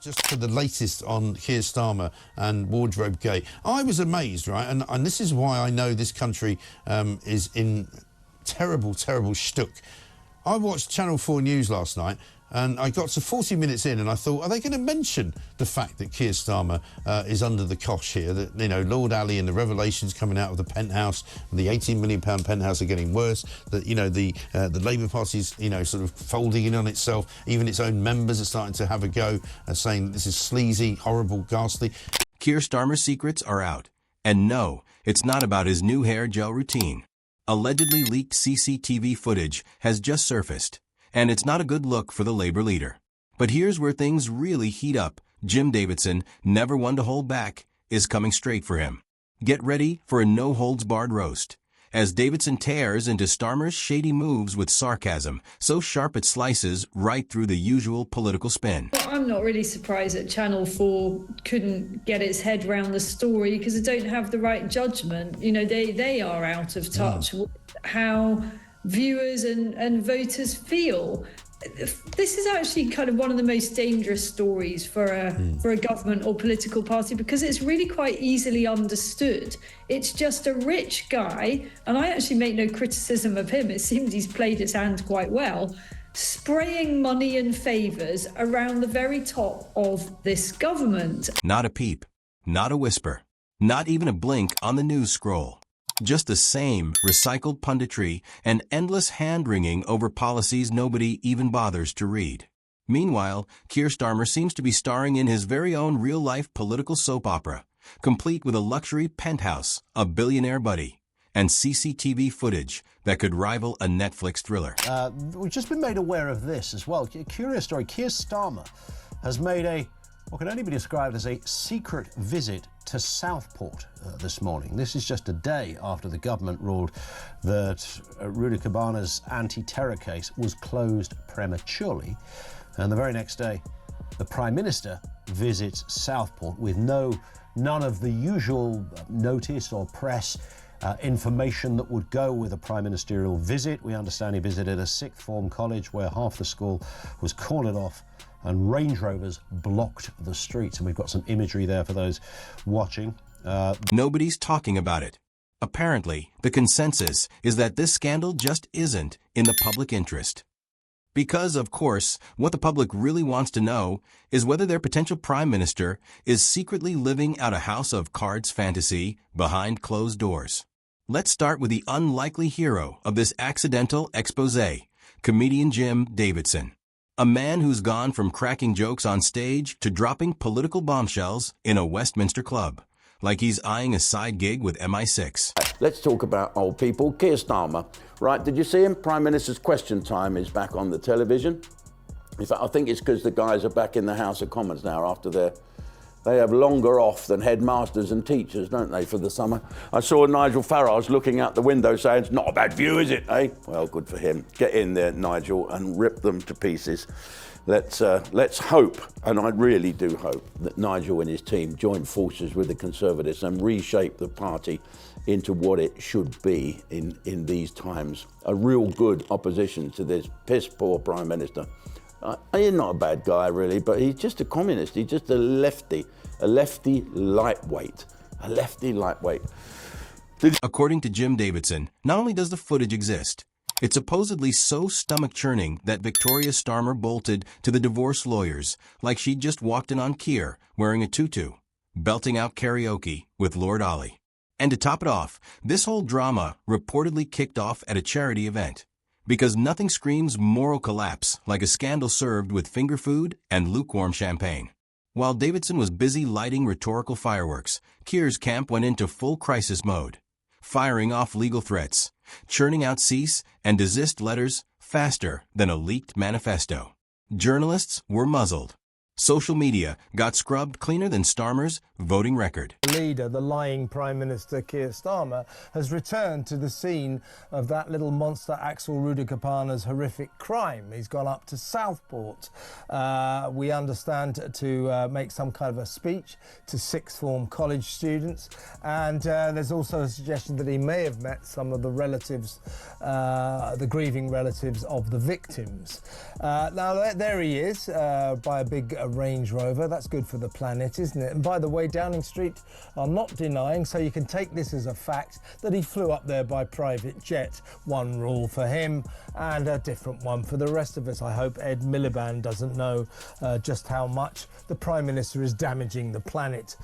Just for the latest on Keir Starmer and Wardrobe Gate, I was amazed, right? And this is why I know this country is in terrible, terrible shtuck. I watched Channel 4 News last night, and I got to 40 minutes in, and I thought, are they going to mention the fact that Keir Starmer is under the cosh here? That, you know, Lord Ali and the revelations coming out of the penthouse, the £18 million penthouse are getting worse. That, you know, the Labour Party's, you know, sort of folding in on itself. Even its own members are starting to have a go, saying that this is sleazy, horrible, ghastly. Keir Starmer's secrets are out. And no, it's not about his new hair gel routine. Allegedly leaked CCTV footage has just surfaced, and it's not a good look for the Labour leader. But here's where things really heat up. Jim Davidson, never one to hold back, is coming straight for him. Get ready for a no-holds-barred roast, as Davidson tears into Starmer's shady moves with sarcasm, so sharp it slices right through the usual political spin. Well, I'm not really surprised that Channel 4 couldn't get its head around the story, because they don't have the right judgment. You know, they are out of touch with how viewers and voters feel. This is actually kind of one of the most dangerous stories for a government or political party, because it's really quite easily understood. It's just a rich guy, and I actually make no criticism of him. It seems he's played his hand quite well, spraying money and favours around the very top of this government. Not a peep, not a whisper, not even a blink on the news scroll. Just the same recycled punditry and endless hand-wringing over policies nobody even bothers to read. Meanwhile, Keir Starmer seems to be starring in his very own real-life political soap opera, complete with a luxury penthouse, a billionaire buddy, and CCTV footage that could rival a Netflix thriller. We've just been made aware of this as well. A curious story. Keir Starmer has made what can only be described as a secret visit to Southport this morning. This is just a day after the government ruled that Rudy Cabana's anti-terror case was closed prematurely. And the very next day, the Prime Minister visits Southport with none of the usual notice or press information that would go with a prime ministerial visit. We understand he visited a sixth form college where half the school was cornered off and Range Rovers blocked the streets. And we've got some imagery there for those watching. Nobody's talking about it. Apparently, the consensus is that this scandal just isn't in the public interest. Because, of course, what the public really wants to know is whether their potential prime minister is secretly living out a House of Cards fantasy behind closed doors. Let's start with the unlikely hero of this accidental exposé, comedian Jim Davidson. A man who's gone from cracking jokes on stage to dropping political bombshells in a Westminster club, like he's eyeing a side gig with MI6. Let's talk about old people. Keir Starmer, right, did you see him? Prime Minister's Question Time is back on the television. In fact, I think it's because the guys are back in the House of Commons now after they have longer off than headmasters and teachers, don't they, for the summer? I saw Nigel Farage looking out the window saying, it's not a bad view, is it, eh? Well, good for him. Get in there, Nigel, and rip them to pieces. Let's hope, and I really do hope, that Nigel and his team join forces with the Conservatives and reshape the party into what it should be in these times. A real good opposition to this piss-poor Prime Minister. He's not a bad guy, really, but he's just a communist. He's just a lefty lightweight. According to Jim Davidson, not only does the footage exist, it's supposedly so stomach-churning that Victoria Starmer bolted to the divorce lawyers like she'd just walked in on Keir wearing a tutu, belting out karaoke with Lord Ali. And to top it off, this whole drama reportedly kicked off at a charity event. Because nothing screams moral collapse like a scandal served with finger food and lukewarm champagne. While Davidson was busy lighting rhetorical fireworks, Keir's camp went into full crisis mode, firing off legal threats, churning out cease and desist letters faster than a leaked manifesto. Journalists were muzzled. Social media got scrubbed cleaner than Starmer's voting record. The leader, the lying Prime Minister Keir Starmer, has returned to the scene of that little monster Axel Rudikapana's horrific crime. He's gone up to Southport, we understand, to make some kind of a speech to sixth form college students, and there's also a suggestion that he may have met some of the relatives, the grieving relatives of the victims. Now there he is, by a big Range Rover. That's good for the planet, isn't it? And by the way, Downing Street are not denying, so you can take this as a fact, that he flew up there by private jet. One rule for him and a different one for the rest of us. I hope Ed Miliband doesn't know just how much the Prime Minister is damaging the planet.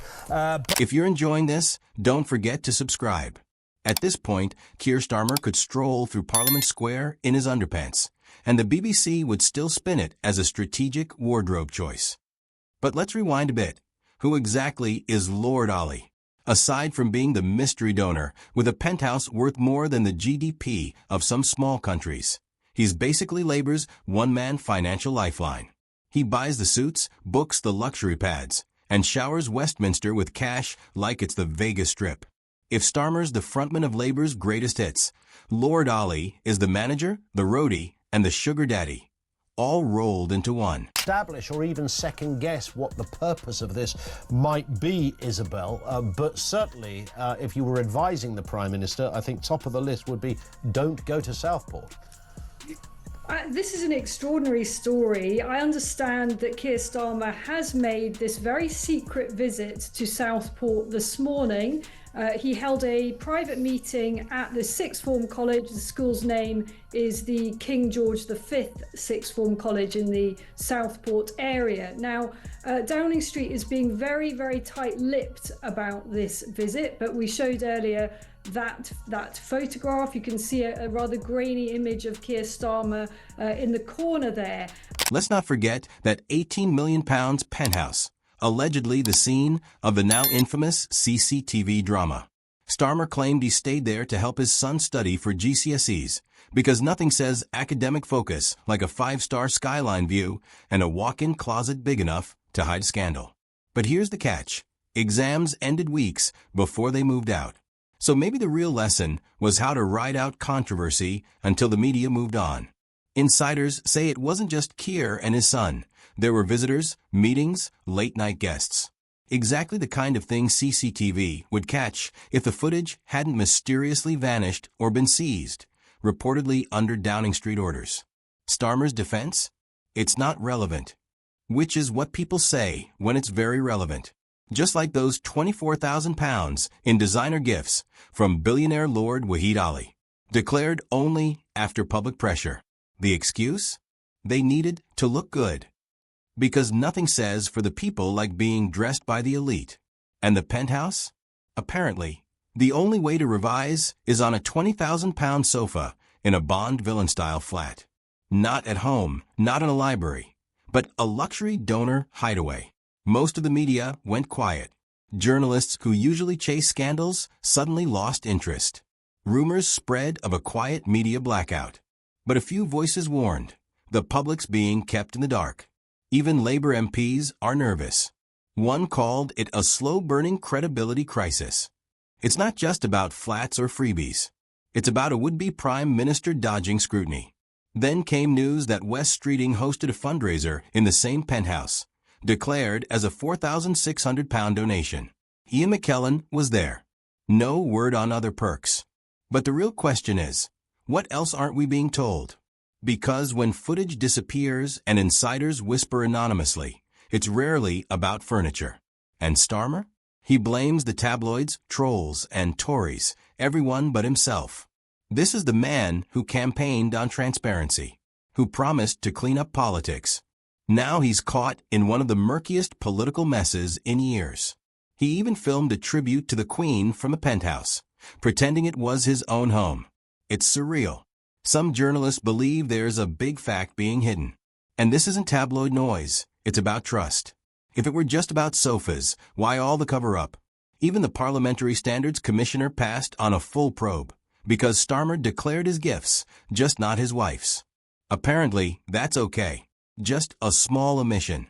If you're enjoying this, don't forget to subscribe. At this point, Keir Starmer could stroll through Parliament Square in his underpants, and the BBC would still spin it as a strategic wardrobe choice. But let's rewind a bit. Who exactly is Lord Ollie? Aside from being the mystery donor with a penthouse worth more than the GDP of some small countries, he's basically Labour's one-man financial lifeline. He buys the suits, books the luxury pads, and showers Westminster with cash like it's the Vegas Strip. If Starmer's the frontman of Labour's greatest hits, Lord Ollie is the manager, the roadie, and the sugar daddy, all rolled into one. Establish or even second guess what the purpose of this might be, Isabel, but certainly if you were advising the Prime Minister, I think top of the list would be don't go to Southport. This is an extraordinary story. I understand that Keir Starmer has made this very secret visit to Southport this morning. He held a private meeting at the sixth form college. The school's name is the King George V sixth form college in the Southport area. Now, Downing Street is being very, very tight-lipped about this visit, but we showed earlier that photograph. You can see a rather grainy image of Keir Starmer in the corner there. Let's not forget that £18 million penthouse, allegedly the scene of the now infamous CCTV drama. Starmer claimed he stayed there to help his son study for GCSEs, because nothing says academic focus like a 5-star skyline view and a walk-in closet big enough to hide scandal. But here's the catch. Exams ended weeks before they moved out. So maybe the real lesson was how to ride out controversy until the media moved on. Insiders say it wasn't just Keir and his son. There were visitors, meetings, late-night guests. Exactly the kind of thing CCTV would catch if the footage hadn't mysteriously vanished or been seized, reportedly under Downing Street orders. Starmer's defense? It's not relevant. Which is what people say when it's very relevant. Just like those £24,000 in designer gifts from billionaire Lord Wahid Ali, declared only after public pressure. The excuse? They needed to look good. Because nothing says for the people like being dressed by the elite. And the penthouse? Apparently, the only way to revise is on a £20,000 sofa in a Bond villain-style flat. Not at home, not in a library, but a luxury donor hideaway. Most of the media went quiet. Journalists who usually chase scandals suddenly lost interest. Rumors spread of a quiet media blackout. But a few voices warned, the public's being kept in the dark. Even Labour MPs are nervous. One called it a slow-burning credibility crisis. It's not just about flats or freebies. It's about a would-be Prime Minister dodging scrutiny. Then came news that West Streeting hosted a fundraiser in the same penthouse, declared as a £4,600 donation. Ian McKellen was there. No word on other perks. But the real question is, what else aren't we being told? Because when footage disappears and insiders whisper anonymously, it's rarely about furniture. And Starmer? He blames the tabloids, trolls, and Tories, everyone but himself. This is the man who campaigned on transparency, who promised to clean up politics. Now he's caught in one of the murkiest political messes in years. He even filmed a tribute to the Queen from a penthouse, pretending it was his own home. It's surreal. Some journalists believe there's a big fact being hidden. And this isn't tabloid noise. It's about trust. If it were just about sofas, why all the cover-up? Even the Parliamentary Standards Commissioner passed on a full probe, because Starmer declared his gifts, just not his wife's. Apparently, that's okay. Just a small omission.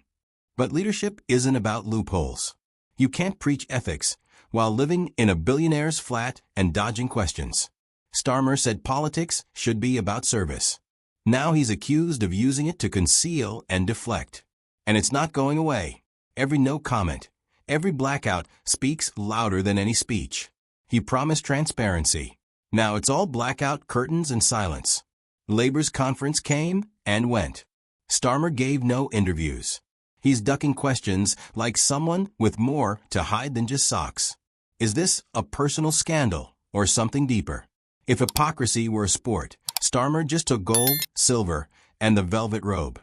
But leadership isn't about loopholes. You can't preach ethics while living in a billionaire's flat and dodging questions. Starmer said politics should be about service. Now he's accused of using it to conceal and deflect. And it's not going away. Every no comment, every blackout speaks louder than any speech. He promised transparency. Now it's all blackout, curtains, and silence. Labour's conference came and went. Starmer gave no interviews. He's ducking questions like someone with more to hide than just socks. Is this a personal scandal or something deeper? If hypocrisy were a sport, Starmer just took gold, silver, and the velvet robe.